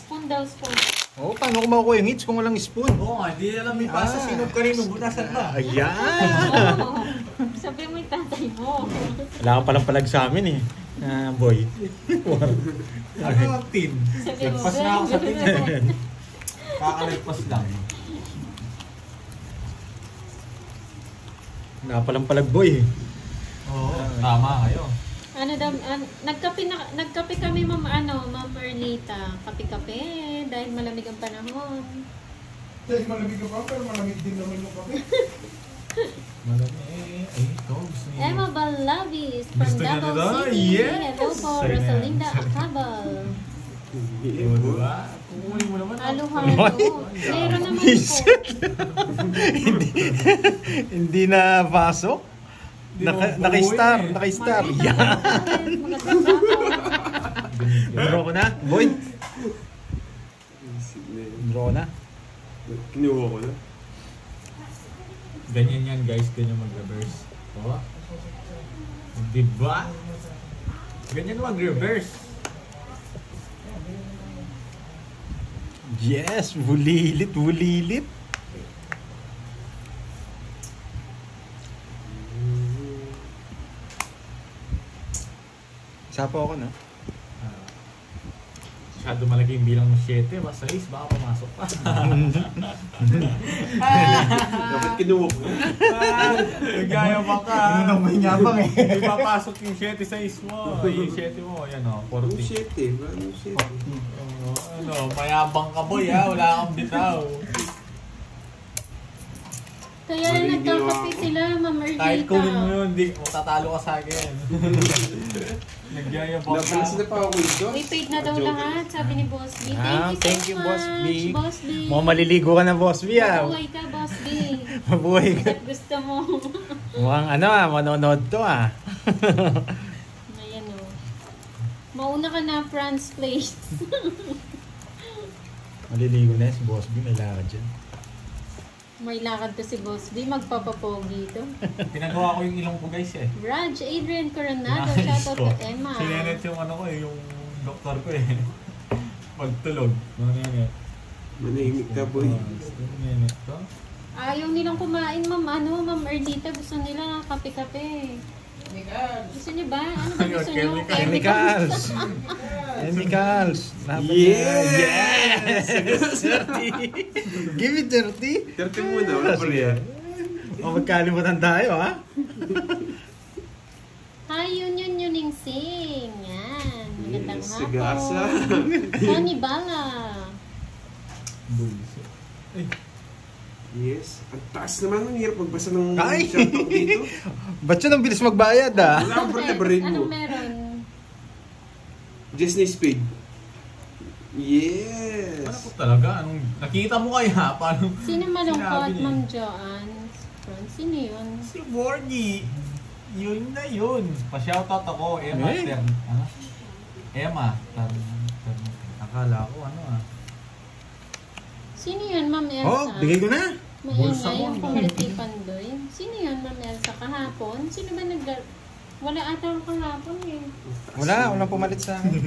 Spoon daw, spoon. Oh, paano ko makukuha yung hits kung walang spoon? Oo nga, hindi alam yung pasa sino kanino. Bunasan ba? Ayan! Oo. Sabi mo yung tatay mo. Wala ka palang palag sa amin eh. Boy. Ano ang team? Sabi mo, Nagpas na ako sa team. Kakalagpas lang. Wala ka palang palag boy eh. Oo, tama kayo. Ano daw, nagkape kami Ma'am Ernita. Kape-kape dahil malamig ang panahon. Dahil malamig ka pa, pero malamig din naman yung kape. Malamig. Ito, gusto niyo. Emma Balavis from Gusto niya Davao nila? City. Yes! Hello po, Sa'yo na yan. Rosalinda Acabal. Oo, diba? Kukunin mo naman. Halo-halo. Meron naman po. Hindi na pasok? Naka-star. Naka-star. Yan! Magandang hapon. Draw ko na, boy. Draw ko na. Kinuha ko na. Ganyan yan guys, ganyan mag-reverse. Oh. Diba? Ganyan mag-reverse. Yes, bulilit, bulilit. Isa pa ako na. Masyado malaki yung bilang mo 7, basta 6, baka pumasok pa. Dapat kinuha ko. Nagayabang ka. Ano nang may nyabang eh. Hindi papasok yung 7 sa 6 mo. Yung 7 mo, yan o, 40. Ano shit eh? Ano shit? Ano, mayabang ka boy ha, wala kang bitaw. Kaya nagkakape sila, Ma'am Kahit kunin mo Ernita. yun, di, matatalo ka sa akin. Nagyayabang ka. Napansin na pa ako ito. We paid na daw lahat, sabi ni Boss B. Thank you, so Boss much, B. Boss B. Mukhang maliligo ka na, Boss B ah. Mabuhay ka, Boss B. Mabuhay ka. Ba't gusto mo? Mukhang manonood to ah. Ayan o. Mauna ka na, France Place. Maliligo na si Boss B, may lakad dyan. May lakad to si Boss B, magpapapogi to. Pinagawa ko yung ilong ko guys eh. Raj, Adrian Coronado, Nice shoutout ko. to Emma. Sinenet yung ano ko eh, yung doktor ko eh. Pagtulog. Mga nenet. Manahimik ka boy. Nenet to. Ayaw nilang kumain, Ma'am Ernita. Gusto nila kape-kape. Gusto niyo ba? Ano ba gusto niyo? Chemicals! Chemicals! Yes! Yes! 30! Give me 30! 30 muna, wala pa rin. O magkalimutan tayo ha? Hi, Yuning Sing. Yan. Magandang Yes, hapon. sagasa. Tony Bala. Bullshit. Ay, Yes. Ang taas naman, ang hirap magbasa ng Ay! shoutout dito. Ba't yun ang bilis magbayad ah? Wala akong baril mo. Anong meron? Disney Speed. ano Yes. po talaga? Anong, nakita mo kaya? Paano? Sino malungkot, Sinabi niya. Ma'am Joanne? Sino yun? Si Borgie. Yun na yun. Pa-shoutout ako. Emma. Eh? Ano? Emma. Akala ko ano ah. Sino yun, Ma'am Elsa? Oh, bigay ko na! Bulsa Maingay mo. yung pangiti pandoy. Sino yun, Ma'am Elsa? Kahapon? Sino ba Wala ata ako kahapon eh. Walang pumalit sa akin.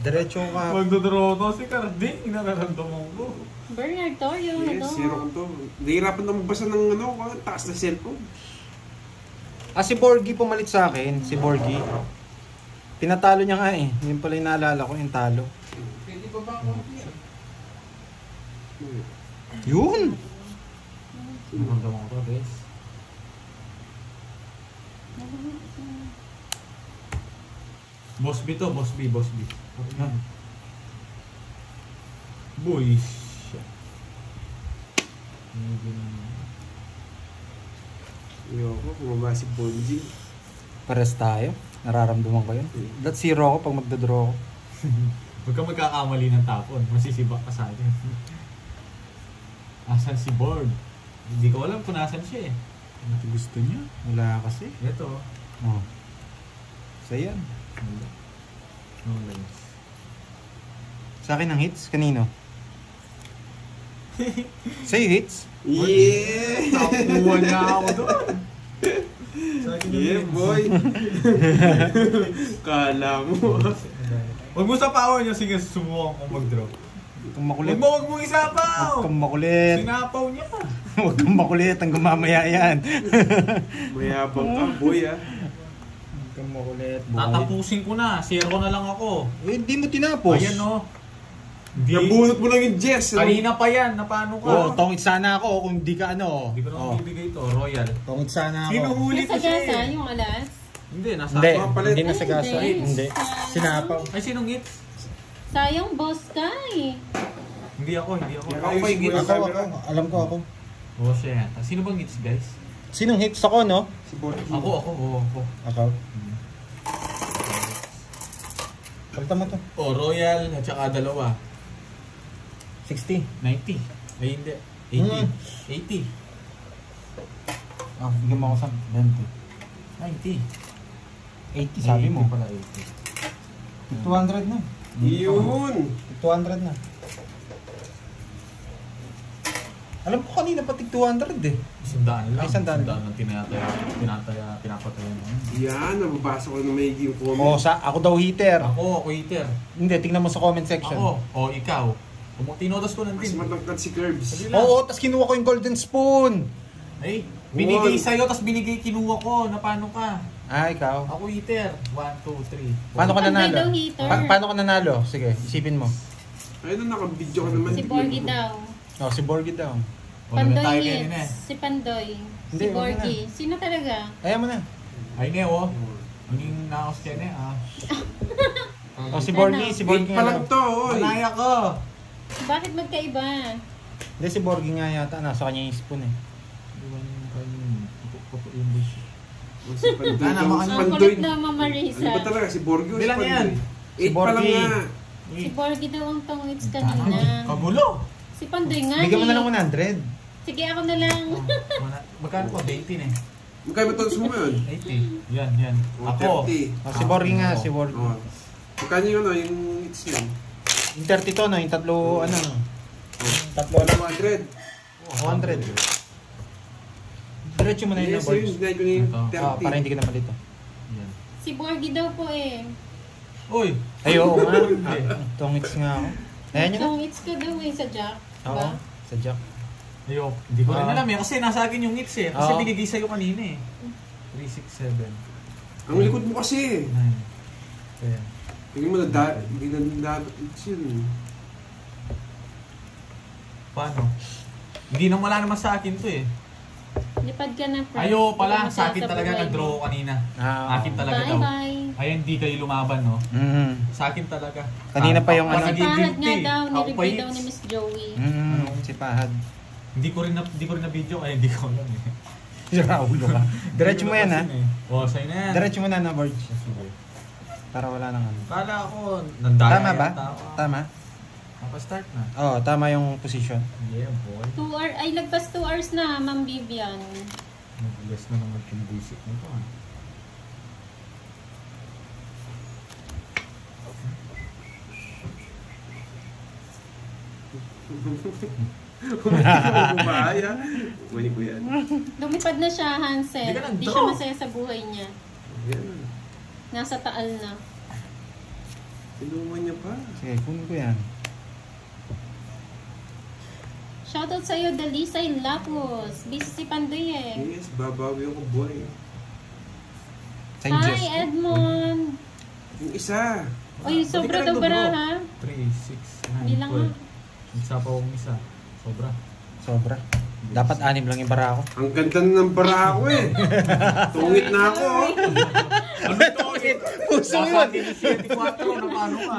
Diretso ka. Magdodoro to si Carding. Nararamdaman ko. Bernard Torio, Yes, hello. zero ko to. Nahihirapan na magbasa ng ano, taas na cellphone. Si Borgie pumalit sa akin. Si Borgie. Tinatalo niya nga eh. Yun pala yung naalala ko, yung talo. Pwede ba ba ako? Yun! Nararamdaman ko to guys. Boss B to, Boss B. Boys. Ayoko, bumaba si Bonji. Pares tayo. Nararamdaman ko yun. That's zero ako pag magdodraw ko. Huwag kang magkakamali ng tapon. Masisibak ka sa akin. Asan si Board? Hindi ko alam kung nasan siya eh. Ano gusto niya? Wala kasi. Ito. Oh. So yan. No lines. Sa akin ang hits. Kanino? Sa'yo hits? Yeah! Nakuha niya ako doon. Sa akin yung Yeah, lines. boy! Kala mo. Huwag mo sapawan niya. Sige, subukan ko mag-draw. Kung makulit. Huwag mo isapaw! Huwag kang makulit. Sinapaw niya. Huwag kang makulit. Hanggang mamaya yan. Mayabang ka, boy ah. Huwag kang makulit, boy. Tatapusin ko na. Zero na lang ako. Eh, di mo tinapos. Ayan o. Hindi. Nabunot mo lang yung Jess. Kanina pa yan. Na paano ka? Oo, tongit sana ako kung di ka ano. Hindi ko naman bibigay ito. Royal. Tongit sana ako. Sino huli Nasa ko siya gasa, eh? yung alas. Hindi, nasa Hindi, ako. palit. hindi nasa gasa. Hindi. Hindi. Sinapaw. Ay, sinong hits? Sayang boss ka eh. Hindi ako. Kaya Ako pa yung hits. Ako. Alam ko ako. Oh, siya. Sino bang hits, guys? Sinong hits ako, no? Si Borgi. Ako. Ako. Palitan mo to. Oh, Royal at saka dalawa. 60. 90. Ay, hindi. 80. 80. Ah, bigyan mo ako sa 20. 90. 80 sabi mo. 80 pala, 80. 200 na. Yun. 200 na. Alam ko kanina pati 200 eh. Isandaan lang. Ay, isandaan lang. lang pinapatayan mo. Yan, nababasa ko na may yung comment. Oh, ako daw heater. Ako heater. Hindi, tingnan mo sa comment section. Ako. Ikaw. Tinodos ko ng Mas tin. matangkad si Curbs. Sige lang. Oo, tas kinuha ko yung golden spoon. Ay, binigay sa'yo, tapos kinuha ko. Na paano ka? Ah, ikaw. Ako heater. 1, 2, 3. Paano ka Panday nanalo? daw heater. Paano ka nanalo? Sige, isipin mo. Ayun na, naka-video ka naman. Si Borgi daw. Oh, si Borgi daw. Pandoy hits. Si Pandoy. Hindi, Si wag na. Borgi. Sino talaga? Ayaw mo na. Ay, Neo. Hindi nakakos ka na Oh, si Borgi. Si Borgi Wait pa nga lang daw. to, oy. Malaya ko. Bakit magkaiba? Hindi, si Borgi nga yata. Nasa kanya yung spoon eh. Si Pandoy. Sana, Si makanya- Ang Pandoy. kulit na Mama Risa. Ano ba talaga? Si Borgi o si Bilang yan. Pandoy? Si 8 pa lang Borgi. nga. Si Borgi daw ang tongits kanina. Kagulo. Si Pandoy nga Bigyan mo na eh. lang 100. Sige, ako na lang. Magkano po? 18 eh. Magkaya ba ito mo yun? 80. Yan. O, Ako. 30. Oh, si Borgi nga, si Borgi. Oh. Magkano yung ano, yung hits yun? Yung 32 no, yung tatlo ano. Tatlo lang. 200. 100. Diretso mo na yun, Yes, Borgi. yun. Dahil ko na yung Ito. 30. Para hindi ka na malito. Yan. Si Borgi daw po eh. Uy! Ay, oo nga. Tongits nga ako. Ayan yun na. Tongits ka daw eh sa Jack. Oo, Diba? sa Jack. Ayok. Hindi ko rin alam eh. Kasi nasa akin yung hits eh. Kasi Oo. binigay sa'yo kanina eh. 3, 6, 7, Ang likod mo kasi. 9, 10. Tingin mo na, hindi na dapat hits yun. Paano? Hindi nang wala naman sa akin to eh. Lipad ka na, friends. Ayo pala, Hindi ka sa akin masaya talaga buhay nag-draw mo. ko kanina. Ah, Akin talaga daw. Bye-bye. Ay, hindi kayo lumaban no? Sa Sa akin talaga. Kanina pa yung ano. Si naging Pahad nga guilty. daw, Ako pa nireview hits. daw ni Miss Joey. Si Pahad. Hindi ko rin na video ay hindi ko alam eh. Raulo ka. Diretso mo yan ha. Oh, sa'yo na yan. Diretso mo na na, Borg. Sige. Para wala nang ano. Kala ko, nandaya Tama ba? yata ako. Tama? Nakastart na. Oo, tama yung position. Yeah, boy. 2 hours, ay lagpas 2 hours na, Ma'am Vivian. Nagulas na naman yung buisit nito ah. Bumbahay ha. Kunin ko yan. Lumipad na siya, Hansel. Hindi ka Hindi nag-draw. siya masaya sa buhay niya. Yan. Nasa taal na. Tinuman niya pa. Sige, kunin ko yan. Shoutout sa'yo, Dalisay Lapus. Busy si Pandoy eh. Yes, babawi ako boy. Sa Hi, Diyos. Edmond. Yung isa. Uy, sobra daw bara ha? 3, 6, 9, Bilang 12. Isa pa akong isa. Sobra. Sobra. Dapat 6 lang yung bara ako. Ang ganda ng bara ako eh. Tungit na ako. oh. Ano ito? Puso Nasa yun. 74 na paano ka?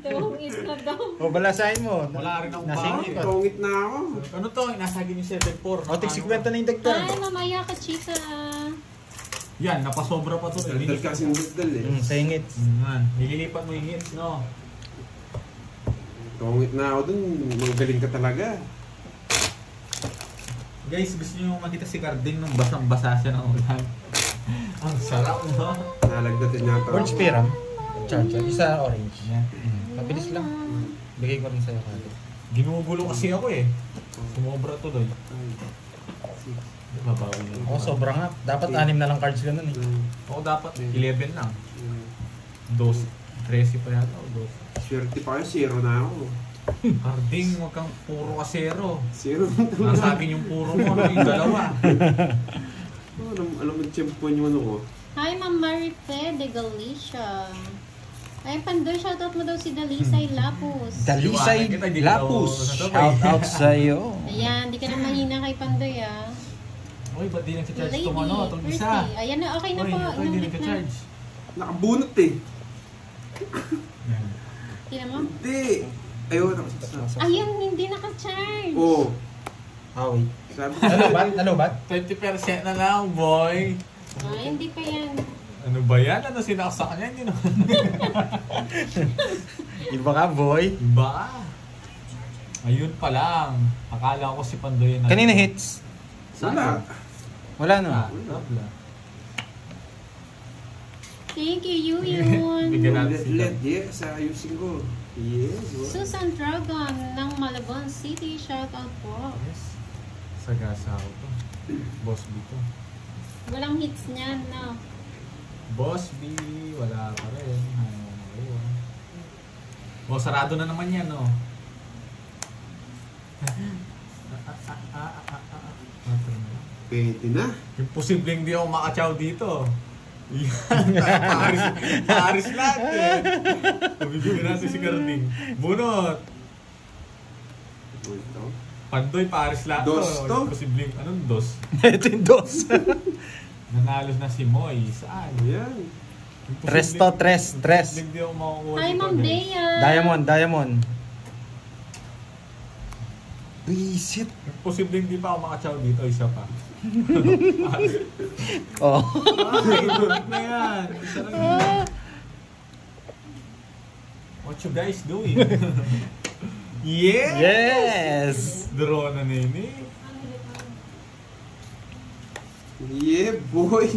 Tungit na daw. O, balasahin mo. Wala rin akong Nasa baon. ingit. Tungit na ako. Ano to? Nasa akin yung 74. O, tig 50 na yung dagdag. Ay, mamaya ka, chika. Yan, napasobra pa to. Daldal kasi yung daldal eh. Sa ingit. Yan. Nililipat mo yung hits, no? Tungit na ako dun. Magaling ka talaga. Guys, gusto nyo makita si Carding nung basang-basa siya ng ulan. Ang sarap, no? Nalagdatin niya ito. Orange Piram. Charger. Isa orange. Yan. Mabilis lang. Bigay ko rin sa'yo kagad. Ginugulo kasi ako eh. Sumobra tuloy. Mabawi na. Ako, sobra nga. Dapat 6 na lang cards ganun eh. Ako dapat 11 lang. 12. 13 pa yata o 12. Swerte pa kayo, zero na ako. Harding, huwag kang puro kasero. Zero. Nasa akin yung puro mo, ano yung dalawa. Alam mo, champion yung ano ko. Hi, Ma'am Marife de Galicia. Ay, Pandoy, shoutout mo daw si Dalisay Lapus. Dalisay Iwanan kita, di Lapus. ko- Shout out sa'yo. Ayan, di ka na mahina kay Pandoy, ah. Uy, ba't di nagsa-charge Lady, itong ano, itong isa? Pretty. Ayan na, okay na Uy, po. ito hindi Inulit na. nagsa-charge. Nakabunot eh. Yan. Tingnan mo. Hindi. Ayaw, Ayun, hindi naka-charge. Oo. Ah, wait. Sabi Nalobat? 20% na lang, boy. Ah, hindi pa yan. Ano ba yan? Ano sinaksak niya? Hindi naman. Iba ka, boy. Ba? Ayun pa lang. Akala ko si Pandoy na. Kanina hits? Wala. Wala no? Ah, tabla. Thank you, Yuyun. Bigyan natin si Let, yes, ayusin ko. Yes. Susan Dragon ng Malabon City. Shoutout po. Yes. Sagasa ako to. Boss B to. Walang hits niyan, no? Boss B, wala pa rin. O, sarado na naman yan, no? Pwede na. Yung posibleng di ako makachaw dito. Yan, Paris lahat eh. Pabibigyan natin si Carding. Bunot. Ito. Pandoy, Paris lahat Dos to? Yung posibleng, anong dos? Ito yung dos. Nanalo na si Moy. Saan? Ayan. Yung Tres to, tres. posibleng di ako makakuha Hi, dito, Ma'am guys. Dea. Diamond. Visit. Yung posibleng di pa ako makachaw dito, isa pa. Oh. Ay, tulog na yan. Isa lang yun. What you guys doing? Yeah! Yes! Draw na nini. Yeah, boy.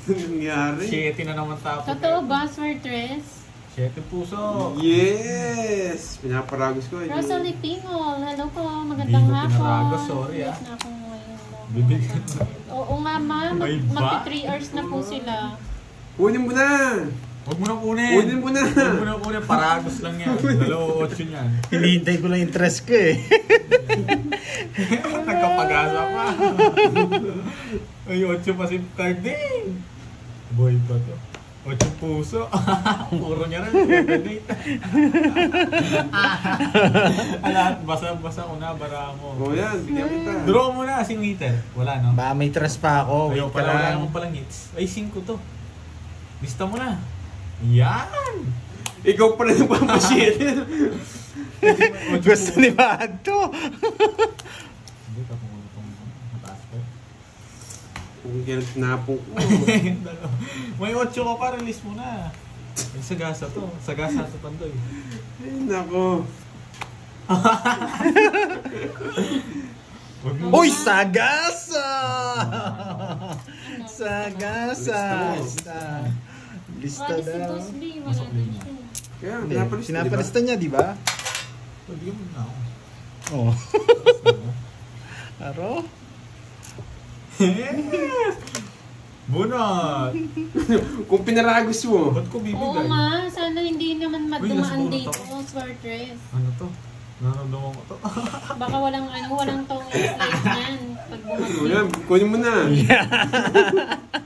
Ano nangyari? 7 na naman tapos. Totoo ba, Swertres? 7 puso. Yes! Pinaparagos ko. Rosalie Pingol, hello po, magandang Hindi ko hapon. pinaragos, sorry, ah. Late na ako ngayon. Bibigyan. Oo nga, ma'am. Ay, ba? Magti 3 hours na po sila. Kunin mo na! Huwag mo nang kunin. Kunin mo na! Huwag mo nang kunin. Paragos lang yan. 2-8 yan. Hinihintay ko lang interest ko eh. Nagkapag-asa pa. Ay, 8 pa si Carding. Boy pa to. 8 puso. Puro niya rin. Lahat basa-basa ko na. Bara mo. O yan, bigyan kita. Draw mo na. Sing meter. Wala, no? Ba, may interest pa ako. Ayaw Wait ka pala. Wala lang. naman palang hits. Ay, 5 to. Lista mo na. Yan! Ikaw pala yung pampasyete. Gusto ni Bad to. Hindi ka kung itong mataas pa. Kung kaya tinapong ko. May 8 ka pa, release mo na. Yung sagasa to. Sagasa sa Pandoy. Ay, nako. Uy, sagasa! Sagasa! Lista Alis si daw. Boss B, wala Masok na din siya. Kaya, Hindi, pinapalista, sinapalista niya, di ba? Bigyan mo na ako. Oo. Aro? Yes! Bunot! Kung pinaragos mo. Ba't ko Oo bibigay? nga, sana hindi naman Uy, madumaan nasa dito, burot Swertres. Ano to? Nararamdaman ko to. Baka walang tong slide niyan. Pag O bumati. yan, kunin mo na.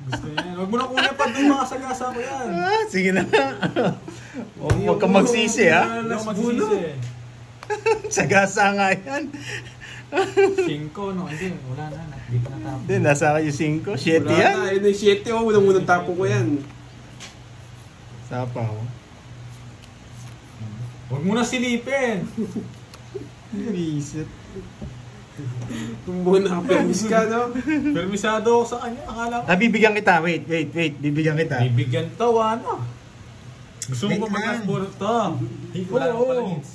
Gusto niya yan. Huwag mo na kunin pa doon mga sagasa ko yan. Ah, sige na. Huwag kang magsisi, ha? Hindi ako magsisisi. Sagasa nga yan. 5, no? Hindi, wala na. Hindi ka natapos. Hindi, nasa kayo 5. 7 Wala yan. na, yun yung 7 o. Unang-unang tapo ko yan. Sapaw. Huwag mo na silipin. Visit. Kung buo nakapermis ka, no? Permisado ako sa kanya. Akala ko. Ah, bibigyan kita. Wait. Bibigyan kita. Bibigyan to, ano? Gusto mo Wait ba lang. mag-asburo to? Wala Oo. naman palang hits.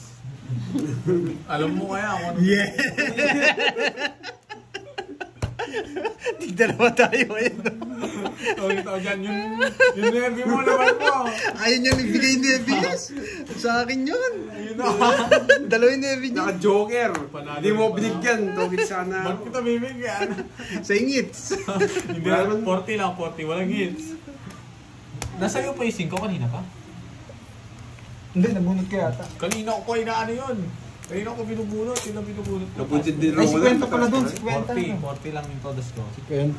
Alam mo kaya ako ano. Yeah! Tignan naman tayo ngayon. Tawag ito dyan, yung nervy mo naman mo. Ayaw niya nagbigay ni Evias. Sa akin yun. Ayun na. Dalawa yung nervy niya. Naka-joker. Panalo Hindi mo pa. binigyan. Tawid sana Ba't ako. kita bibigyan? Sa ingits. Hindi Wala na, naman. 40 lang, 40. Walang hits. Nasa iyo pa yung 5 kanina pa? Hindi, nabunot ka yata. Kanina ko pa inaano yun. Kanina ko binubunot. Yun ang binubunot ko. Napuntin din Ay, ako. 50 pala dun, 50. 40 lang yung todas ko. 50.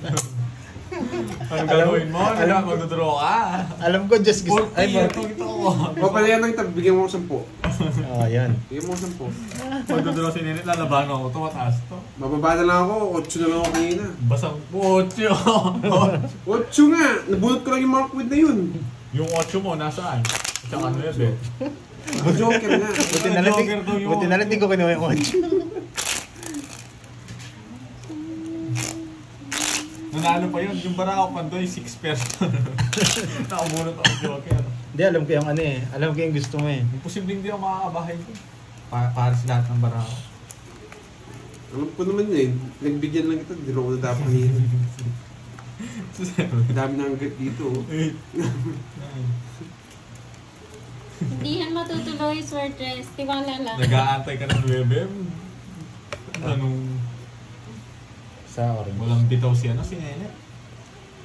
Anong gagawin mo? Ano na, magdodraw ka? Alam ko, just gusto. 40, Ay, ito ko. O pala yan lang, bigyan mo ako 10. Oh, yan. Bigyan mo ako 10. Magdodraw si Ninit, lalabanan ako. Ito, mataas to. Mababa na lang ako, 8 na lang ako kanina. Basang pocho. 8 nga! Nabunot ko lang yung mga quid na yun. Yung 8 mo, nasaan? Tsaka 9 eh. Joker nga. Buti na lang, Joker daw yun. buti na lang di ko kinuha yung 8. Nanalo pa yun. Yung Barako Pandoy, 6 person. Nakabunot ako Joker. Hindi, alam ko yung ano eh. Alam ko yung gusto mo eh. Imposibleng di ako makakabahay ko. Para sa lahat ng Barako. Alam ko naman eh, nagbigyan lang ito, hindi ako nadapa kanina. Dami na hanggat dito. Oh. Hindi yan matutuloy, Swertres. Tiwala lang. Nag-aantay ka ng webem. Anong Sa orange. walang bitaw si ano, si Nene.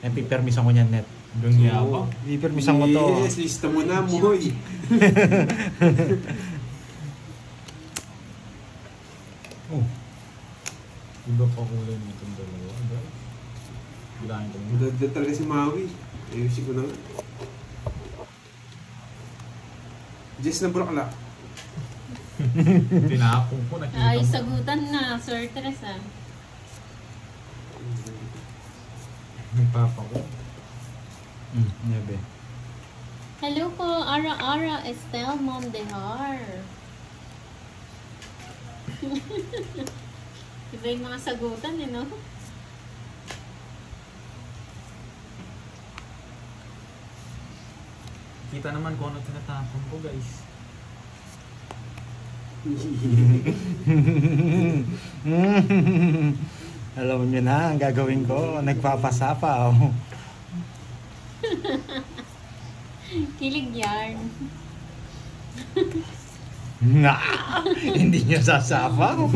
Eh, pipermisan ko niyan, net. Doon yabang. Pipermisan ko to. Yes, lista mo na, Moy. Oh. Iba pa kulay nitong dalawa. Bilangin ko muna. Madadad talaga si Maui. Ayusin ko na nga. Jess na Brockla. Tinapong ko, nakita Ay, mo. sagutan na, Swertres ah. Nagpapa ko. Nebe. Hello po, Ara Estelle Mondehar. Iba yung mga sagutan eh, no? Kita naman kung ano tinatapon ko, guys. Alam niyo na, ang gagawin ko, nagpapasapaw. Kilig yarn. Na, hindi niya sasapaw.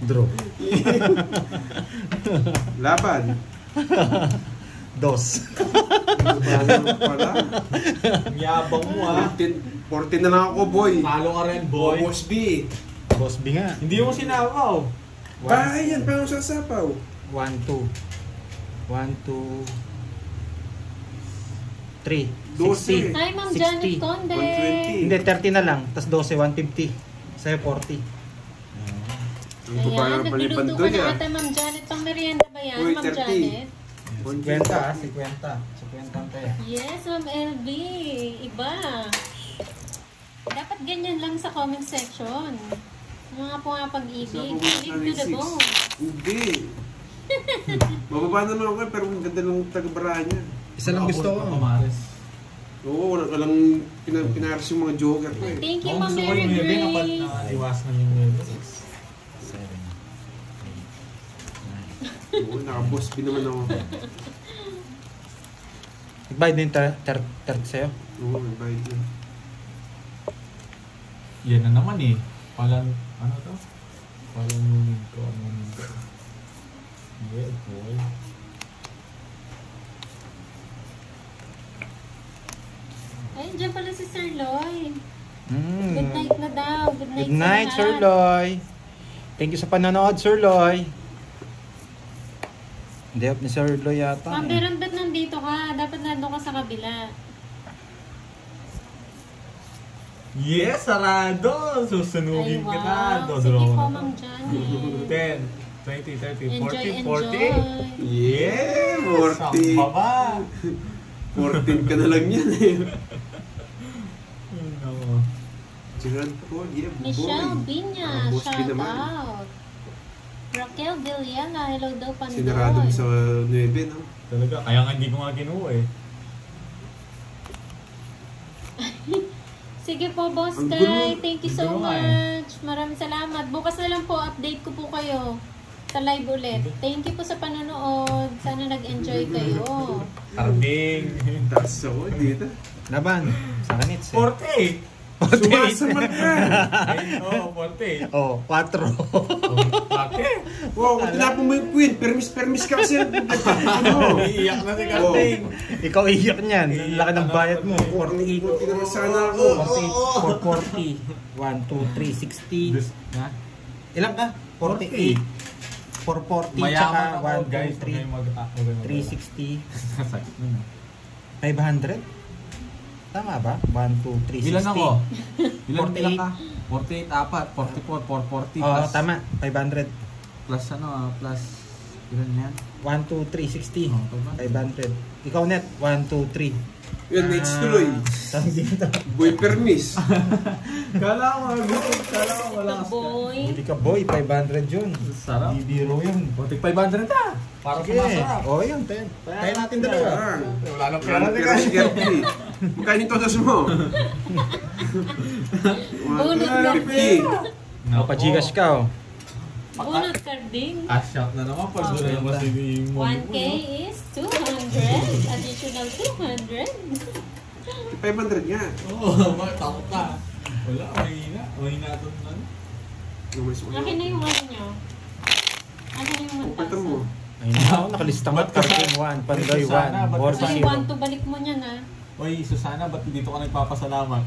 Draw. Laban. Dos. Ano pala? Ang yabang mo, ha? 14 na lang ako, boy. Talo ka rin, boy. Boss B. Boss B nga. Hindi mo sinapaw. Bahay yan, paano sasapaw? 1, 2. 1, 2. 3. 12. 60. Hi, Ma'am Janet 60. Conde. 120. Hindi, 30 na lang. Tapos 12, 150. Sa'yo 40. Ang babae Ayan, ng nagluluto ka palibandoy na ah. ata, Ma'am Janet. Pang merienda ba yan, Uy, Ma'am 30. Janet? 50 ah, 50. 50 ang tayo. Yes, Ma'am LB. Iba. Dapat ganyan lang sa comment section. Mga pumapag-ibig. Kilig to the bone. Hindi. Mababa na lang ako pero ang ganda ng taga-barahan niya. Isa lang gusto ko. Pamares. Oo, walang pinaras yung mga joker ko eh. Thank you, Kung Ma'am gusto ko Mary yung bebe, Grace. nakaliwasan yung bebe. 7. Oo, naka-boss B naman ako. Nagbayad din 30 sa'yo? Oo, nagbayad yun. Yan na naman eh. Palang, ano to? Palang nunin ko, nunin ko. Yeah, boy. Ay, dyan pala si Sir Loy. Mm. Good night na daw. Good night, Good night, sa Sir lahat. Loy. Thank you sa panonood, Sir Loy. Hindi up ni Sir Loy yata. Ma'am Beron, ba't nandito ka? Dapat nandun ka sa kabila. Yes, sarado! Susunugin Ay, ka na. wow. Dodoro Sige ko po, na Ma'am to. Janet. 10, 20, 30, Enjoy, 40, 40. enjoy. Yeah, Ang 40. baba. 14 ka na lang yan eh. Ano? Gerard Paul, yeah, Michelle boy. Binya, Boss B shout naman. out. Raquel Villela, hello daw Pandoy. Sinarado mo sa 9, no? Talaga, kaya nga hindi ko nga kinuha eh. Sige po, Boss Ang Kai. gulo. Thank you Ang so gulo nga eh. much. Maraming salamat. Bukas na lang po, update ko po kayo sa live ulit. Thank you po sa panonood. Sana nag-enjoy kayo. Karbing. Taas ako dito. Laban. Sa akin it's 40! Sumasamal ka. Oo, 48. Oh, 4. Bakit? Wow, kung tinapon mo yung queen, permis ka kasi. Ano? Iiyak na si Karding. Ikaw iyak niyan. Ang laki ng bayad mo. 48. Kunti naman sana ako. 440. 1, 2, 3, 60. Ha? Ilan ka? 48. 440 tsaka Mayaman ako, guys. 1, 2, 3, 360. Sakit na. 500? Tama ba? 1, 2, 3, 60. Ilan ako? Ilan 48. ka? 48, 4, 44, 440 Oo, plus. tama. 500. Plus plus ilan yan? 1, 2, 3, 60. Oh, 500. Ikaw net, 1, 2, 3. Yan, next tuloy. Tawag dito. Boy permis. Kala ko, wala The boy. Hindi ka boy, 500 yun. Sarap. Di biro yun. 500 ka. Para Sige. sumasarap. Oo, yun. Tayo natin dalawa. Ah, Wala nang Wala pera si Gertie. Magkano yung todos mo? Bunot ka. 150. O, pa-gigas ka, oh. Bunot Karding. Cash out na naman. Pag doon naman si 1K is 200. Additional 200. 500 nga. Oo, bakit takot ka? Wala, mahina. Mahina ito na. Yung may sumunod. Akin na yung ano nyo. Akin na yung Pagkatan mo. 1,000. Ayun na ako, nakalista mo. Carding 1, Pandoy 1, Borgi Ay, 0. 1 to balik mo niyan ha. Oy, Susana, ba't dito ka nagpapasalamat?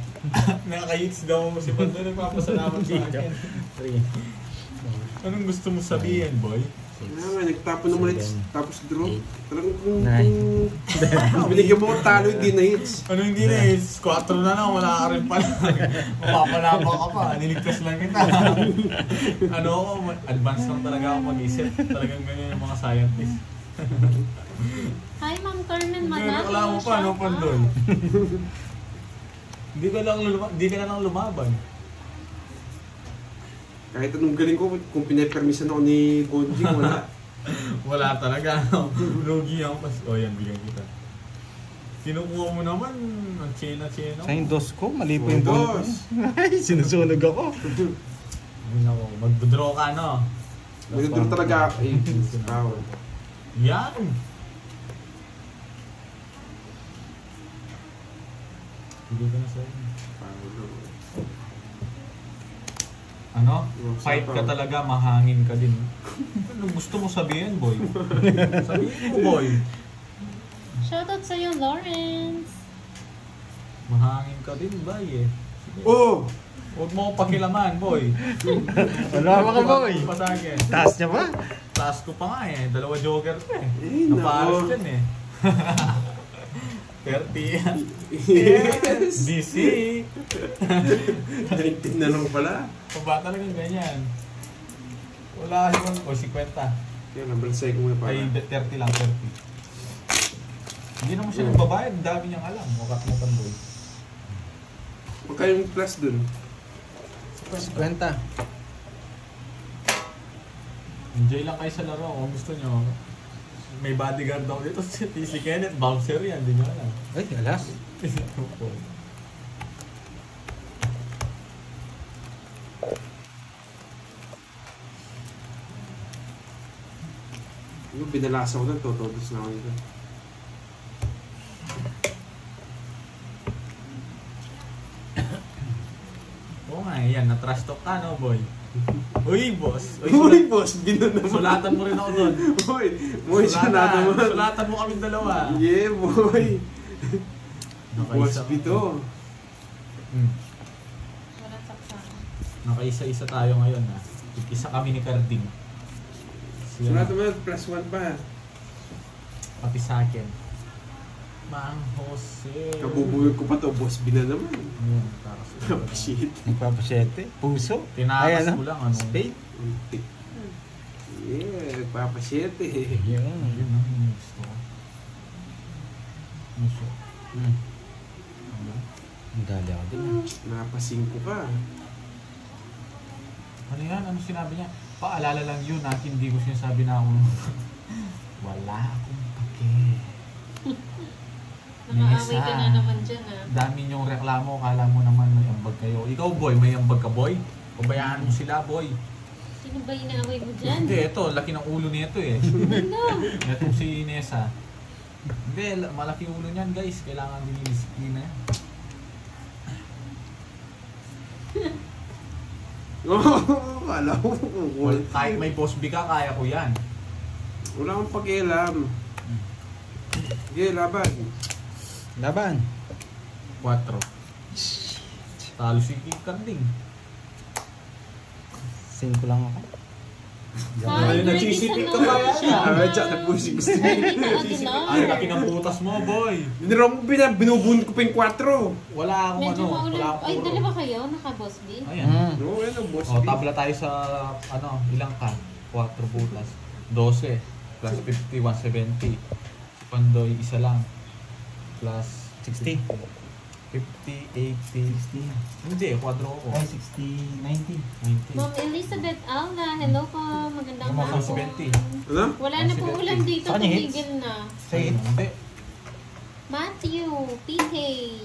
Nakaka-hits daw si Pando nagpapasalamat sa akin. 3. Anong gusto mo sabihin, boy? Kaya nga, nagtapon naman hits. Tapos draw. Talagang kung Nine. binigyan mo ko talo, hindi na hits. Ano hindi na eh? 4 na lang, wala ka rin pala. Mapapalapa ka pa, niligtas lang kita. Ano ako, advance lang talaga ako mag-isip. Talagang ganyan yung mga scientists. Hi, Ma'am Carmen Manalo. Wala mo pa, ano, Pandoy? Hindi ka na lang lumaban. Kahit anong galing ko, kung pinapermisan ako ni Gonjing, wala. Wala talaga. Lugi ako kasi. O yan, bigyan kita. Kinukuha mo naman ang chena. Sa yung dos ko, mali po yung Dos. dos. Ay, sinusunog ako. Ay nako, mag-draw ka no. Magdodoro talaga ako. Eh, power. Yan! Bigyan ka na sa'yo. Ano? Fight ka talaga, mahangin ka din. Ano gusto mo sabihin, boy? Sabihin mo, boy. Shoutout sa'yo, Lawrence. Mahangin ka din, boy eh. Sige. Oh! Huwag mo akong pakilaman, boy. Wala ka, boy. Pa sa akin. Taas niya ba? Taas ko pa nga eh. 2 joker ko eh. Eh, Napaalis nako. dyan eh. 30. Yes! DC. 19 na lang pala. Paba talagang ganyan. Wala naman. O 50. Yan, nabalsay ko muna Ay, para. 30 lang, 30. Hindi naman siya nagbabayad. Dami niyang alam. Mukat mo Pandoy. Magkano yung plus dun? 50. Enjoy lang kayo sa laro. Kung gusto nyo, may bodyguard daw dito. Si Kenneth, bouncer yan. Hindi nyo alam. Ay, alas. Yung binalasa ko na, totodos na ako nito. Oo nga, yan. Na-trash talk ka, no, boy? Uy, boss. Uy, boss, binan naman. Sulatan mo rin ako doon. Boy, boy, sanado mo. Sulatan mo kami dalawa. Yeah, boy. Nakaisa- Boss, bito. Walang saksakan. Nakaisa-isa tayo ngayon, ha. Isa kami ni Carding. Sanado mo, plus 1 pa. Pati sa akin. Mang Jose. Kabubuhay ko pa to, boss, binan naman. Ayun, para sa Oh, shit. Nagpapasyete. Puso. Tinakas Ay, ko lang, ano? Spade. Untik. Yeah, nagpapasyete. Yun. Yun ang gusto ko. Ano siya? Ang dali ako din. Napasingko ka. Ano yan? Ano sinabi niya? Paalala lang yun at hindi ko sinasabi na ako. Wala akong pake. Nakaaway ka na naman dyan ha. Dami niyong reklamo, kala mo naman may ambag kayo. Ikaw boy, may ambag ka boy? Pabayaan mo sila boy. Sino ba inaaway mo dyan? Hindi, ito, laki ng ulo nito eh. Ano? Itong si Nessa. Hindi, malaki ulo niyan guys. Kailangan din yung disiplina yan. Oo, alam mo. Kahit may boss B ka, kaya ko yan. Wala akong pag-ilam. Sige, laban. Laban. 4. Talo si King Karding. 5 lang ako. Ay, Ayun, nagsisipik ka pa yan. Tsak na po si gusto Ready niya. ka, Ay, Aguilar. laki ng butas mo, boy. Binirong binubunod ko pa yung 4. Wala akong Medyo ano. Wala maulan. akong Ay, puro. dalawa kayo? Naka-boss B? Ayan. Oo, yan ang boss. O, tabla tayo sa, ilang ka? 4 butas. 12. Plus 50, 170. Si Pandoy, isa lang. Plus 60. 50, 80. Hindi, 4 ako. 60, 90. 90. Ma'am Elizabeth Alna, hello po. Magandang Yung mga hapon. 70. Ano? Wala na po ulan dito, Saan yung hits? tumigil na. Say it. Hindi. Matthew, PK,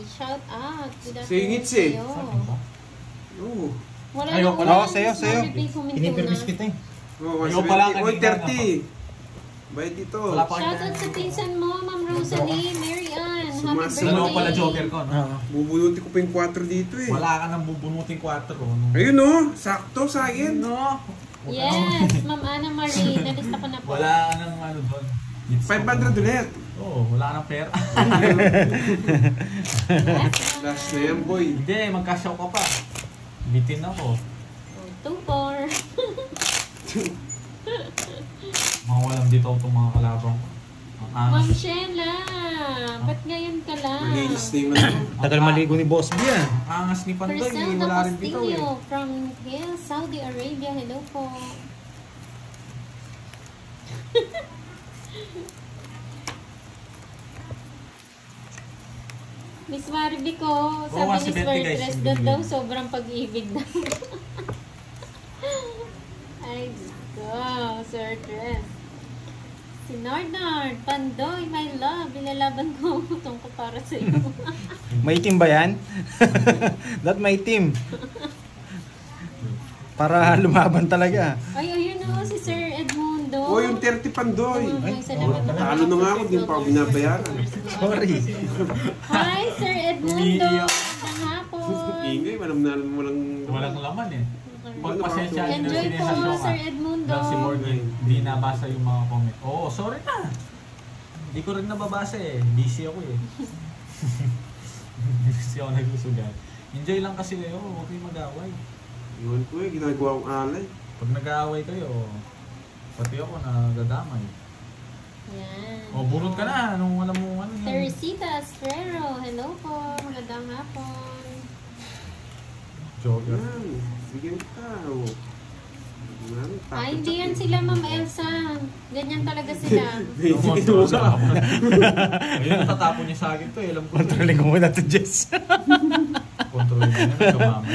shout out. Good Say afternoon hits eh. sa'yo. Sabi ba? Oo. Wala Ayaw na pala. ulan. Oo, sa'yo, sa'yo. Pinipermis kita eh. Oo, Ayaw pala, 170. Oy, kanina 30. Bayad dito. Wala pa Shout out sa pinsan mo, Ma'am Rosalie, Mary Ann. Happy Sumasayaw birthday. Ano pala joker ko, no? Oo. Bubunuti ko pa yung 4 dito eh. Wala ka nang bubunutin 4. No? Ayun oh, sakto sa akin. No. Yes, Ma'am Ana Marie, nalista ko na po. Wala ka nang ano doon. 500 ulit. Oo, wala ka nang pera. Last na yan, boy. Hindi, mag-cash out ka pa. Bitin ako. 2-4. Mga walang dito itong mga kalabang ko. Ang Ma'am angas. Sheila, ba't ngayon ka lang? Malinis na yung ano. Tagal maligo ni Boss B yan. Ang angas ni Pandoy, Criselda wala rin dito eh. Castillo from Hill, Saudi Arabia. Hello po. Miss Maribel ko, sabi ni 170 guys, Squirtress yung doon bibili. daw, sobrang pag-ibig daw. Ay, go, Sir Tres. Si Nardnard, Pandoy, my love, ilalaban ko ang utong ko para sa iyo. May team ba yan? That my team. Para lumaban talaga. Ay, ayun na si Sir Edmundo. Oh, yung 30 Pandoy. Ay, salamat na. Talo na nga ako, di pa ako binabayaran. Sorry. Hi, Sir Edmundo. Umiiyak. Magandang hapon. Ingay, walang... Walang laman eh. Pagpasensya yun ang Enjoy po, sinesasyo ka. Sir Edmundo. Dahil si Morgan, hindi nabasa yung mga comment. Oo, sorry na. Hindi ko rin nababasa eh. Busy ako eh. Busy ako nagsusugat. Enjoy lang kasi kayo. Huwag kayong mag-away. Iwan ko eh, ginagawa kong alay. Pag nag-aaway kayo, pati ako nagdadamay. Yan. O, bunot ka na. Anong alam mo ano yan? Teresita Estrero, hello po. Magandang hapon. Joker. Yan, bigyan ka. Oh. Yan, Ay, hindi yan sila, Ma'am Elsa. Ganyan talaga sila. Control sa ako. Ayun, natatapon niya sa akin to eh. Alam ko to. Kontrolin ko muna to, Jess. Control niya na. Kamama.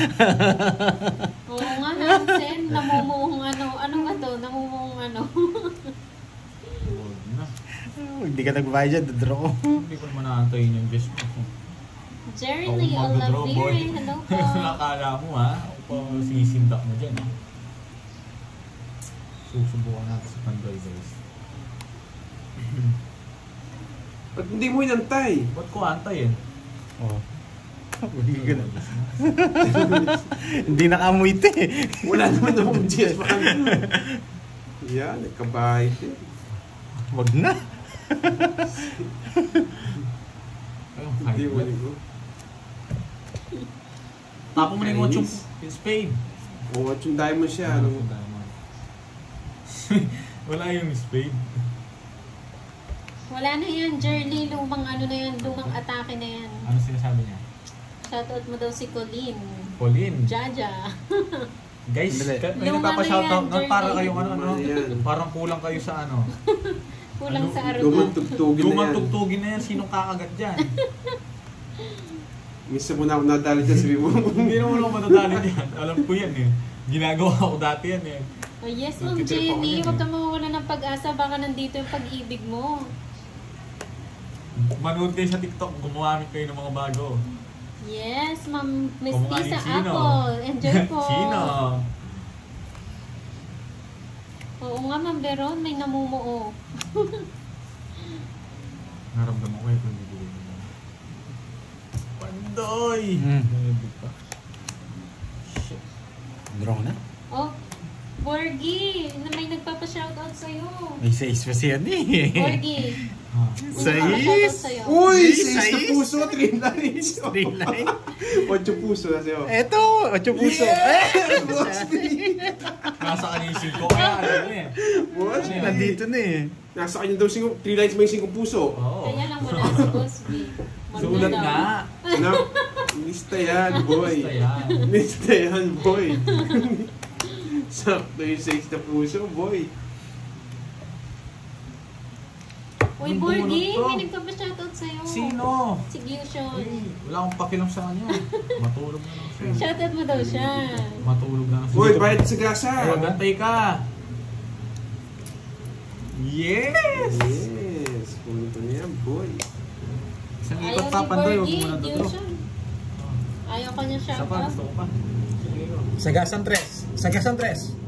Oo nga, Hansen. Namumuong ano. Ano nga to? Namumuong ano. Huwag na. Hindi ka nagbayad dyan, dodraw ko. Hindi ko naman naantayin yung guest mo. Jerry Ako Lee mag-draw, boy. Olavire, hello po. Nakala mo ha? Ako pa sisindak mo dyan ha? Susubukan natin sa Pandoy guys. Ba't hindi mo inantay? Ba't ko antayin? Oh. Hindi ka na. Hindi nakamoy ito eh. Wala naman akong GS pa. Yan, nagkabahay din. Wag na. Ayun, Hindi kahit mo what. ko. Tapo mo na yung watch yung spade. O, at yung diamond siya. Ano? Wala yung spade. Wala na yan, Jerly. Lumang ano na yan. Lumang atake na yan. Ano sinasabi niya? Shoutout mo daw si Colleen. Pauline. Jaja. Guys, Dali. may Lumang nagpapa-shoutout ano yan, nun para Jerry. kayong ano, Lumang yan. parang kulang kayo sa ano. Kulang sa Lumang aroma. tugtugin na Lumang yan. tugtugin na yan, sinong kakagat dyan? Minsan mo na ako nadali dyan, sabi mo. Hindi naman ako madadali yan. Alam ko yan eh. Ginagawa ko dati yan eh. Oh, yes, Ma'am Nagtitrip ako Jenny. yan, Huwag eh. ka mawawala ng pag-asa. Baka nandito yung pag-ibig mo. Manood kayo sa TikTok, gumamit kayo ng mga bago. Yes, Ma'am Miss Kumakain Tisa sino? Apple. Enjoy po. Sino? Oo nga, Ma'am Veron. May namumuo. Naramdaman ko ito. Pandoy! Mm. Nalibig pa. Shit. Draw na. Oh, Borgie, na may nagpapa-shoutout sa'yo. May 6 pa siya eh. Borgie, may nagpapa-shoutout sa'yo. Uy! Sais? 6 na puso, 3 lines. 3 line. 8 puso na sa'yo. Eto, 8 puso. Yeah! Boss B! Nasa kanisig ko kaya alam mo eh. Boss B! Nandito na eh. Nasa kanya daw 3 lines may 5 puso. Oo. Kaya lang wala si Boss B. Sulat na. Ano? Lista yan, boy. Basta yan. Lista yan, boy. Sakto yung 6 na puso, boy. Uy, Ang Borgie, bunot to. may nagpapa-shoutout sa'yo. Sino? Si Gyushon. Uy, wala akong pakilam sa kanya. Matulog na lang siya. Shoutout mo daw siya. Matulog na lang siya. Boy, bayad sa gasa. Ay, magantay ka. Yes! Yes, punto niya, boy. Isang Ayaw ikot si papandoy, huwag Borgie, mo na dodro. Gyushon. Ayaw ka niya Isa pa, shoutout. gusto ko pa. Sige ko. Sagasan 3. Sagasan 3.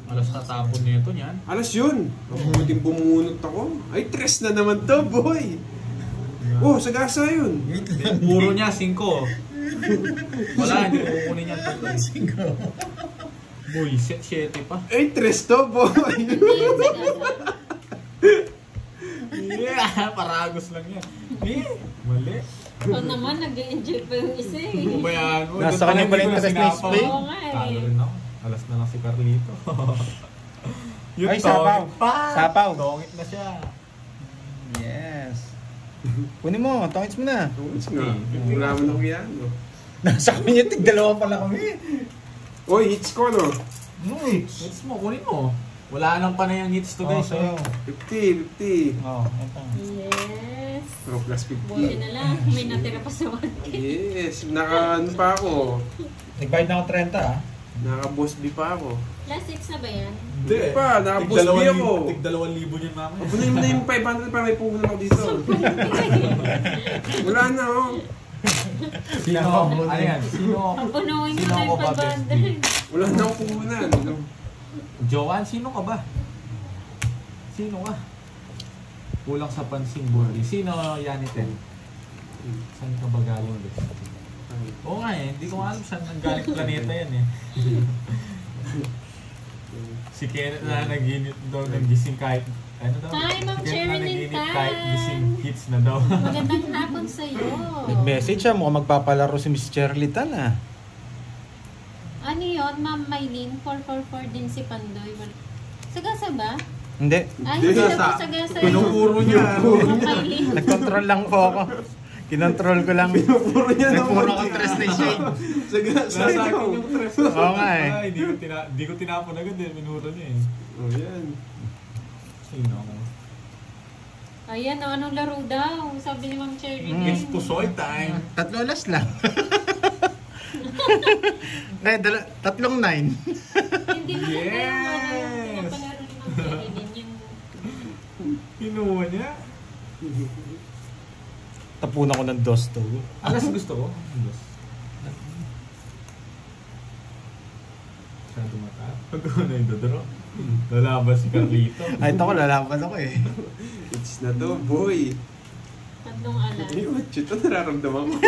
Alas tatapon nito niyan. Alas yun. Mabuting bumunot ako. Ay, 3 na naman to, boy. Oh, sa gasa yun. Puro niya, 5. Wala, hindi ko kukunin yan. 5. Boy, 7 pa. Ay, 3 to, boy. Hindi yun si Gaga. Yeah, paragos lang yan. Eh, mali. Ikaw naman, nag-enjoy pa yung isa eh. Ubayaan mo. Nasa kanya pala yung interest na spray. Oo nga eh. Talo rin ako. Alas na lang si Carlito. Yung Ay, sapaw. tongit pa. Sapaw. Tongit na siya. Yes. Kunin mo, tongits mo na. Tungis nga. Wala mo nang yan, no? Nasa kanya, tig-dalawa pala kami. Oy, hits ko, no? Hits mo, kunin mo. Wala nang panay ang hits to guys. sa'yo. 50, 50. Oh, ito. Yes. Oh, plus Buti 50. na lang. May natira pa sa 1K. Yes, naka, ano pa ako? Nagbayad na ako 30 ah. Naka-boss B pa ako. Plus 6 na ba yan? Hindi pa, naka-boss B ako. Tig 2,000 yan mamaya. Abunin mo na yung 500 para may puhunan ako dito. Wala na, oh. Sino? Ano yan? Sino? Punuin ko Sino na ako yung ba, Best 500. Wala na akong puhunan. Joanne, sino ka ba? Sino ka? Kulang sa pansin, Borgie. Sino Yaniten? Saan ka ba galing, Bes? Oo nga eh, hindi ko alam saan nanggaling planeta yan eh. Si Kenneth na naginit daw ng gising kahit ano daw? Hi, Ma'am Si Kenneth na Sherilyn naginit Tan. kahit gising hits na daw. Magandang hapon sa'yo. Nag-message siya, mukhang magpapalaro si Miss Shirley Tan ah. Ano yun, Ma'am Maylene? 444 din si Pandoy. Sagasa ba? Hindi. Ay, Hindi, hindi na Sagasa. po sagasa. Pinupuro niya. Ma'am Maylene. Nag-control lang po ako. Kinontrol ko lang. Puro niya ng Nagpuro konti. akong stress na shade. Sa gasa Nasa akin ikaw. yung tres. Oo nga eh. Ay, di ko tinapon agad eh. Minuro niya eh. Oh, yan. Sino ako? Ayan, anong laro daw? Sabi ni Ma'am Cherry. It's Pusoy time. 3 oras lang. Eh, 3 9. Hindi mo Yes! yung pinapalaro ni Ma'am Cherry din yung... Kinuha niya. Tapunan ko ng dos to. Alas gusto ko. Dos. Saan tumata? Pag ako na yung dodoro. Lalabas si Carlito. Ay, ito ko, lalaban ako eh. It's na to, boy. Tatlong alas. Ay, what ito nararamdaman ko.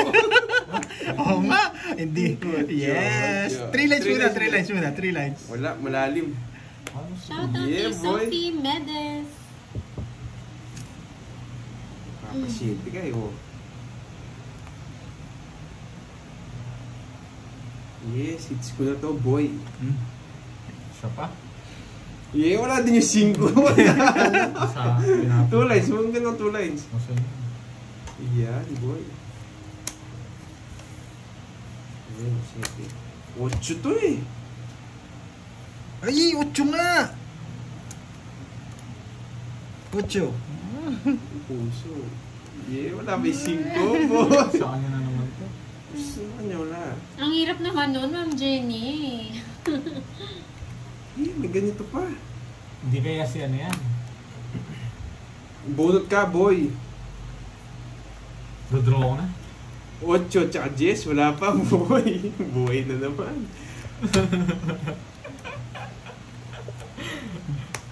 Oo nga, hindi. Yes. 3 lines muna, 3 lines muna, 3 lines. Wala, malalim. Shoutout Yeah, kay boy. Sophie Medes. Papasyente kayo. Yes, hits ko na to, boy. Siya pa? Yeah, wala din yung 5. Sa pinapon. 2 lines, mga ganun 2 lines. Masa yun? Yan, boy. Ayan, 7. 8 to eh. Ay, 8 nga! 8. Puso. Yeah, wala may 5, boy. Sa kanya na naman to. Sa kanya, wala. Ang hirap naman nun, Ma'am Jenny. Eh, may ganito pa. Hindi kaya si ano yan. Bunot ka, boy. Dodraw ko na. 8 tsaka 10, wala pa, boy. Buhay na naman.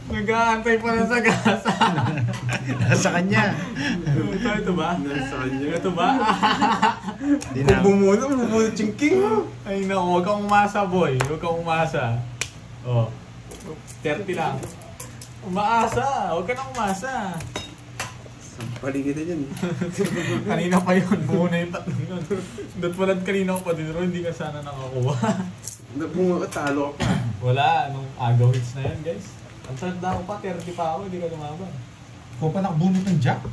Nag-aantay pa ng sagasa. Nasa kanya. Ito ba? Nasa kanya. Ito ba? Di Kung na. bumunot yung king mo. Ay naku, huwag kang umasa boy. Huwag kang umasa. Oh, 30 lang. Umaasa. Huwag ka nang umasa. Sampalin kita dyan. Kanina pa yun. Buo na yung tatlong yun. Datwalad kanina ko pa din. Pero hindi ka sana nakakuha. Nabunga ka, talo ka pa. Wala. Anong agaw hits na yan guys. Ang tanda ko pa. 30 pa ako. Hindi ka lumaban. Kung pa nakabunot ng jack.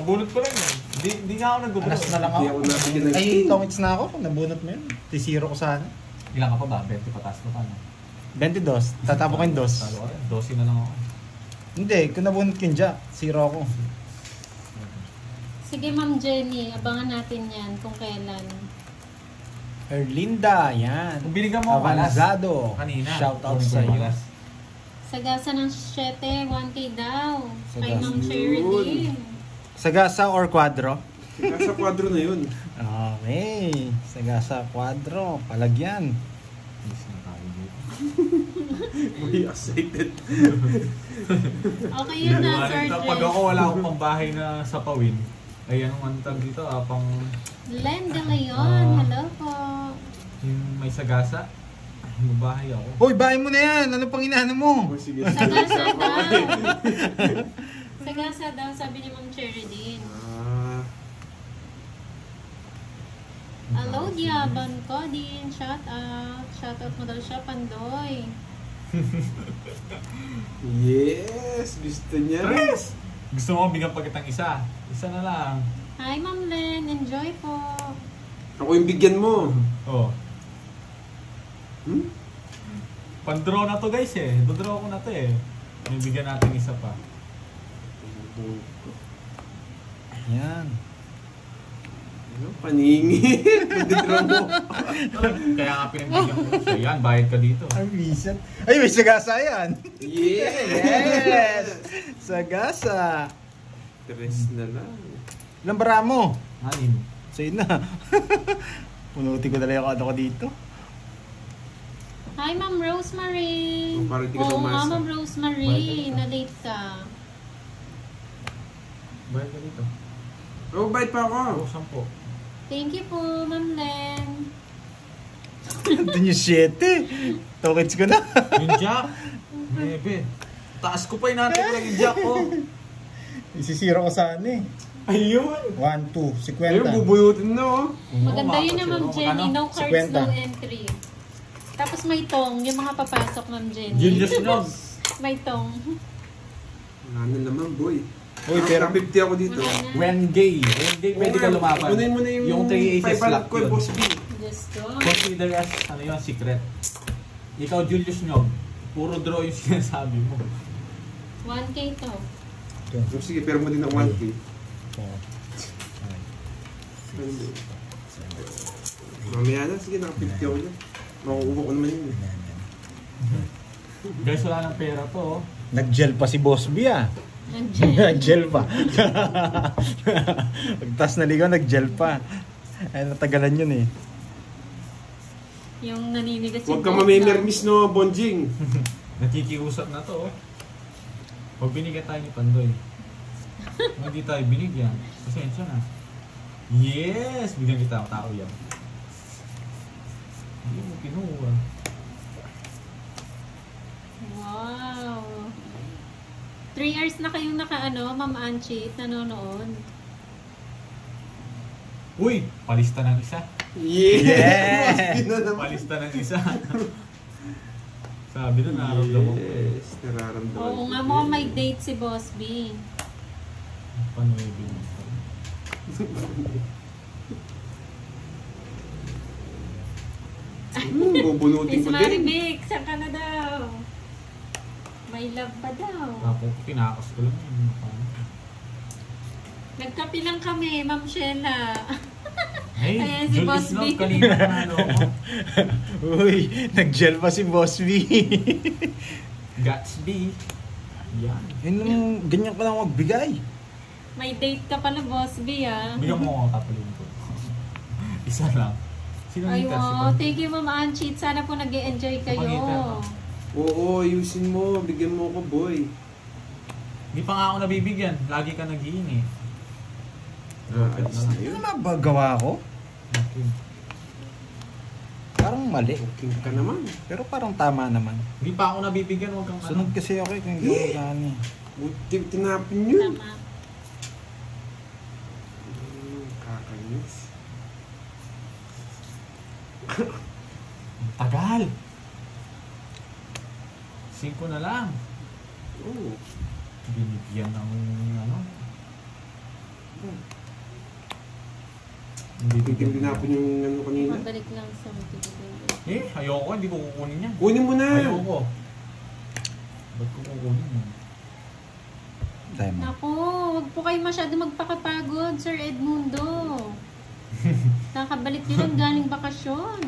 Kabunot ko lang yun. Hindi nga ako nag-draw. Alas na lang Hindi ako. ako nabigyan ng Ay, king. tongits na ako. Kung nabunot mo yun. T0 ko sana. Ilan ka pa ba? 20 patas mo pa na. 22. Tatapo ko yung dos. Talo ka rin. 12 na lang ako. Hindi, kung nabunot ko yung jack, 0 ako. Sige, Ma'am Jenny, abangan natin yan kung kailan. Erlinda, yan. Kung binigyan mo ako alas. Avanzado. Kanina. Shout out Kunin ko sa yung iyo. alas. Sagasa ng 7, 1K daw. Kay Sagasa. Ma'am Sherilyn. Sagasa or quadro? Nasa kwadro na yun. Okay. Sagasa quadro. Palagyan. Please na tayo dito. Muy excited. Okay yun na, Sir Pag ako wala akong pambahay na sa Pawin, ay anong antag dito? Pang Len De Leon, hello po. yung may sagasa. Mabahay ako. Hoy, bahay mo na yan. Ano pang inaano mo? Oh, sige. Sagasa daw. Sagasa daw, sabi ni Ma'am Sherilyn. Hello, Diaban ko din. Shout out. Shout out mo daw siya, Pandoy. Yes! Gusto niya. Tres! Gusto mo bigyan pa kitang isa? Isa na lang. Hi, Ma'am Len. Enjoy po. Ako yung bigyan mo. Oh. Hmm? Pan-draw na to guys eh. Do-draw ko na to eh. May bigyan natin isa pa. Yan. Ano? Paningi. Pag-draw mo. Kaya nga pinagbigyan ko siya. Yan, bayad ka dito. Arvisan. Ay, may sagasa yan. Yes! Sagasa. Tres na lang. Ilang bara mo? Anin. Sa'yo na. Punuti ko na lang yung ano ko dito. Hi, Ma'am Rosemary. Oh, parang di ka Oo nga, umasa. Ma'am Rosemary. Na-late ka. Bayad ka dito. Oh, bait pa ako. Oh, 10. Thank you po, Ma'am Len. Doon yung 7. Tokits ko na. Yung jack. Maybe. Taas ko pa yung natin ko lang yung jack ko. Isisira ko sana eh. Ayun. 1, 2, 50. Ayun, bubunutin na oh. Maganda yun na, Ma'am Jenny. No cards, 50. no entry. Tapos may tong, yung mga papasok, Ma'am Jenny. Julius Nog. May tong. Ano naman, boy. Uy, pero 50 ako dito. Wala na. Wengay. Wengay, pwede ka lumaban. Kunin mo na yung 3 aces 5 lock ko, yun. boss B. Diyos ko. Consider as, ano yun, secret. Ikaw, Julius Nog. Puro draw yung sinasabi mo. 1K to. Oh, sige, pero mo din ng 1K. 4, Mamaya na, sige, naka-50 ako dyan. Makukuha ko naman yun. Guys, wala ng pera to. Oh. Nag-gel pa si Boss B ah. Nandiyan. Nag-gel pa. Pagtas na ligaw, nag-gel pa. Ay, natagalan yun eh. Yung naninigas Huwag ka mamimirmis no, Bonjing. Nakikiusap na to. Oh. Pag binigyan tayo ni Pandoy. Kung hindi tayo binigyan, pasensya na. Yes! Bigyan kita ang tao yan. Hindi mo kinuha. Wow. 3 hours na kayong nakaano, Ma'am Anchit, nanonood. Uy! Palista ng isa. Yes! Boss B na naman. Palista ng isa. Sabi na nararamdaman ko. Yes, nararamdaman. Oo ko nga, din. mukhang may date si Boss B. Paano yung binigyan? Bubunutin Miss ko din. Maribik, saan ka na daw? May love pa daw. Tapos tinakas ko lang yun. Nagkapi lang kami, Ma'am Sheila. Hey, Ayan si Boss Julius B. Nog, kanina na ano ako. Uy, nag-gel pa si Boss B. Gatsby. Yan. Yun, ganyan ka lang magbigay. May date ka pala, Boss B, ah. Bigyan mo ako tapalin ko. Isa lang. Sino Ay, nita? Si wow. Pandoy. Thank you, Ma'am Anchit. Sana po nag-e-enjoy kayo. Pangita. Oo, ayusin mo. Bigyan mo ako, boy. Hindi pa nga ako nabibigyan. Lagi ka nag-iingi. Alis na Ano yun. naman ba gawa ko? Okay. Parang mali. King ka naman. Pero parang tama naman. Hindi pa ako nabibigyan. Huwag kang Sunod kasi ako kung hindi ako gani. Buti tinapin yun. Tama. Kakainis. Ang tagal. 5 na lang. Oo. Binigyan ng ano. Hindi Tingin tinapin yung ano kanina. Mabalik lang sa multibigay. Ayoko. Hindi ko kukunin yan. Kunin mo na. Ayoko. Ba't ko kukunin yan? Tayo mo. Naku, wag po kayo masyado magpakapagod, Sir Edmundo. Nakabalik nyo lang galing bakasyon.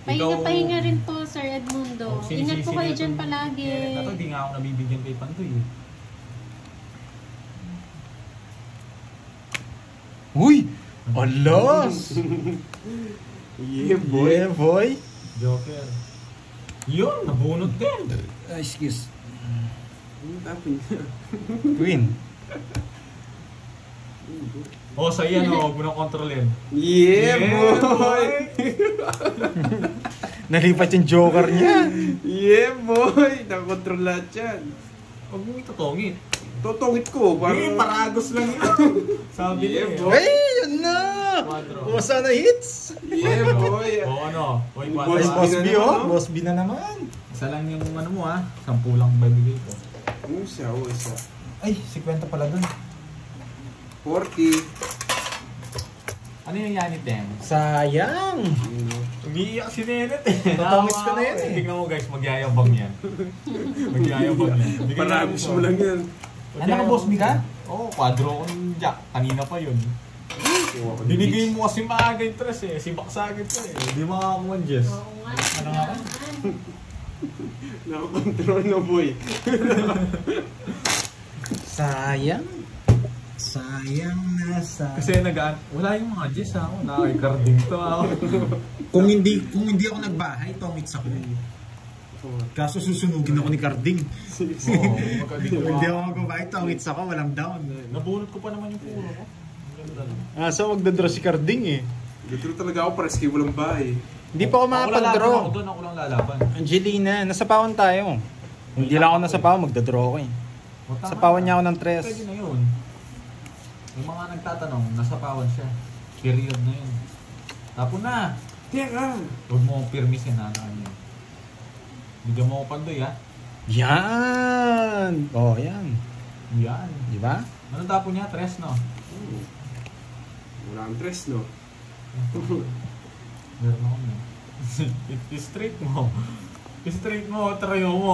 Pahinga-pahinga rin po, Sir Edmundo. Ingat po kayo dyan palagi. Ito, di nga ako nabibigyan kay Pantoy. Uy! Alas! Yeah, boy. Yeah, boy! Joker. Yun, nabunot din. Excuse. Ano tapin niya? Queen. O, sa iyan, huwag mo nang kontrolin. Yeah, boy. Nalipat yung joker niya. Yeah, boy. Nakakontrol lahat yan. Huwag mo itutongit. Totongit ko. Paragos lang yun. Sabi Yeah, niya. boy. Ay, yun na! Quadro. Kumusta na hits? Yeah, boy. O ano? Uy, Boss, Boss Boss B B, na oh. naman, Boss B na naman. Isa lang yung ano mo ha. 10 lang bibigay ko. Isa, o isa. Ay, 50 pala dun. 40. Ano yung Yanni Tem? Sayang! Yun, o. Umiiyak si Nenet eh. Tatangis ka na yan eh. Tignan mo guys, magyayabang yan. Magyayabang yan. Bigay Paragos natin mo to. lang yan. Ano ka, Boss B ka? Oo, quadro ko ng Jack. Kanina pa yun. Kuha ko ng Binigay Jess. mo kasi maaga yung tres eh. Si Baksagit to eh. Hindi makakuha ng Jess. Oo nga. Ano nga? Nakakontrol na, boy. Sayang. Sayang na sayang. Kasi wala yung mga Jess ha. Nakakikarding to ako. Kung hindi ako nagbahay, tongits ako. Kaso susunugin ako ni Carding. Oo, magkabit Kung hindi ako magbahay, tongits ako, walang down. Nabunot ko pa naman yung puro ko. Ang ganda lang. So magdadraw si Carding eh. Dito talaga ako, pares kayo walang bahay. Hindi pa ako Ako lalaban makapag-draw. ako doon, ako lang lalaban. Angelina, nasa pawan tayo. Kung hindi lang ako nasa pawan, magdadraw ako eh. Sa pawan niya ako ng tres. Pwede na yun. Yung mga nagtatanong, nasa pawan siya. Period na yun. Tapon na. Teka. Huwag mo akong pirmisin na ano. Bigyan mo ako pandoy ha. Yan! Oh, yan. Yan. Di ba? Anong tapon niya? Tres no? Wala kang tres, no? Meron ako na. I-straight mo. I-straight mo, trayo mo.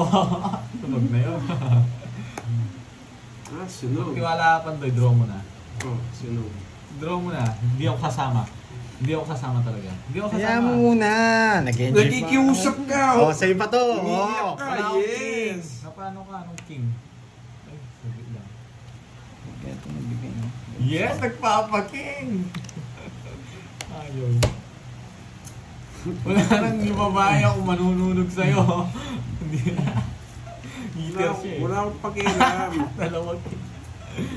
Tunog na yun. Sunog. Tiwala ka pandoy, draw mo na. Oh, sunog. Draw mo na. Hindi ako kasama. Hindi ako kasama talaga. Hindi ako Kaya kasama. mo muna. Nag-enjoy pa. Nakikiusap ka! Oh, sa'yo pa to. Umiiyak Oh. ka, Wala akong yes! king. Napano ka? Anong king? Ay, sabi lang. Kaya ito nabigay mo. Yes! Nagpapaking! Ayaw. Wala nang yung babae ako manununog sa'yo. Hindi na. Heater siya eh. Wala akong pakialam. Dalawang king.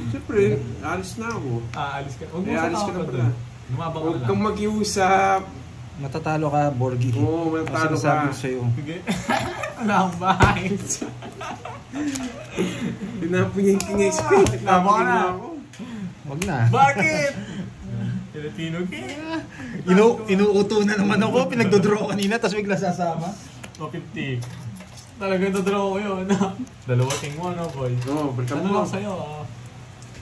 Siyempre, alis na ako. Aalis ka. Huwag mo Eh, sa alis ka tao na pa pala. doon. Lumabang ka Huwag na kang lang. mag-iusap. Matatalo ka, Borgie. Oo, matatalo Ang sinasabi ka. ko sa'yo. Sige. Wala akong bahay. Tinapon niya yung king expert. Tama ka na. ako. Wag na. Bakit? Filipino king. Inuuto na naman ako. Pinagdodraw kanina, tapos bigla sasama. O 50. Talagang dodraw ko yun. Dalawa king mo, no, boy? Oo, balikan Ano mo. lang sa'yo,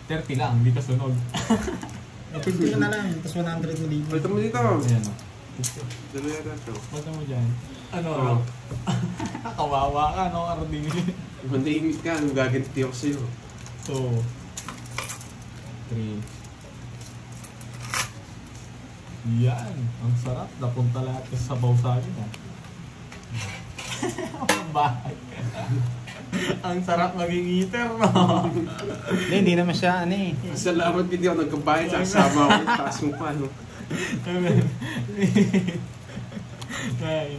30 lang, hindi ka sunog. 50 na lang, tapos 100 mo dito. Balikan mo dito. Ayan, o. Dalo yata to. Punta mo dyan. Ano, Oo. kawawa ka, no, Carding. Manahimik ka, nung gaganti ako sa'yo. 2, 3. Yan, ang sarap. Napunta lahat sa sabaw sa akin, ha. Ang bahay. Ang sarap maging eater, no? Hindi naman siya, ano eh. Salamat hindi ako nagkabayad sa kasama ko. Taas mo pa, no? Ay,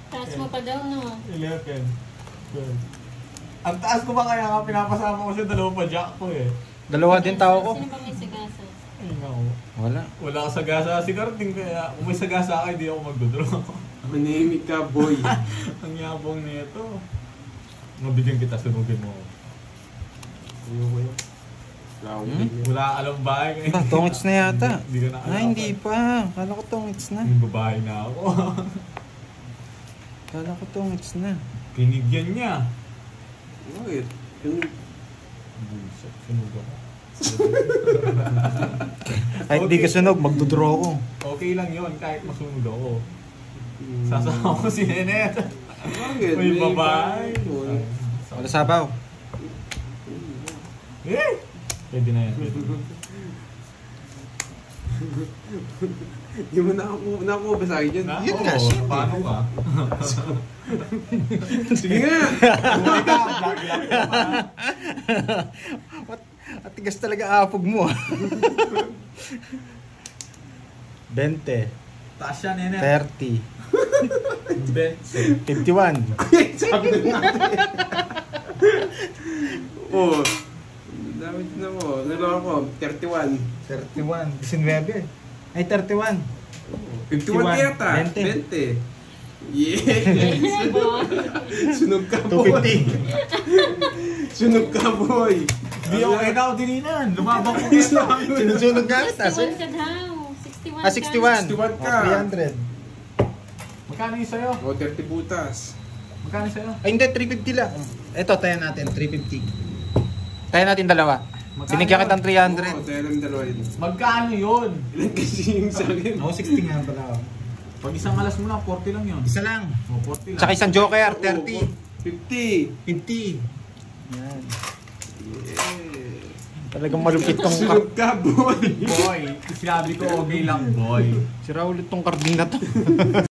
Taas mo pa daw, no? 11. 12. Ang taas ko ba kaya nga pinapasama ko sa dalawa pa jack ko eh. Dalawa din tao ko. Sino ba may sagasa? Ay nako. Wala. Wala ka sagasa si Carding kaya kung may sagasa ka hindi ako magdodraw. Manahimik ka, boy. Ang yabong nito. Mabigyan kita, sunugin mo. Ayoko yun. Wala akong ganyan. Wala ka alam bahay ngayon. Ba, tongits na yata. Hindi ka na alam. Ah, hindi pa. Kala ko tongits na. May babae na ako. Kala ko tongits na. Pinigyan niya. Bakit? Yung Bullshit, sunog ako. Kahit di ka sunog, magdodraw ko. Okay lang yun, kahit masunog ako. Sasama ko si Nenet. Bakit? May babae. yun. Wala sabaw. Eh! Pwede na yan. Pwede. Hindi mo nakuha ba sa akin yun? Na, Yun oo, nga, syempre. paano ka? Sige nga! Huli ka, lag-lag ka pa. At tigas talaga apog mo. 20, Taas siya, Nenet. 30, Bense. 51. Sabi na natin. Oo. Dami din ako. Nalo ako. 31. 31, 19. Ay, 31. 51 yata. 20. 20. Yes! Sunog ka, boy. 250. Sunog ka, boy. Hindi ako kaya ako dininan. Lumabang ko kaya. Sinusunog ka kita. 61 ka daw. 61 Ah, 61. 61 ka. 300. Magkano yung sa'yo? O, 30 butas. Magkano yung sa'yo? Ay, hindi, 350 lang. Ito, tayo natin, 350. Tayo natin dalawa. Magkano Binigyan yun? kitang Oo, 300. tayo lang dalawa yun. Magkano yun? Ilan kasi yung sa akin? Ako, 60 nga pala. Pag isang alas mo lang, 40 lang yun. Isa lang. O, 40 lang. Tsaka isang joker, Oo, 30. 50. 50. Yan. Yeah. Talagang malupit tong Sunog ka, boy. Boy, sinabi ko okay lang, boy. Si Raul itong karding na to.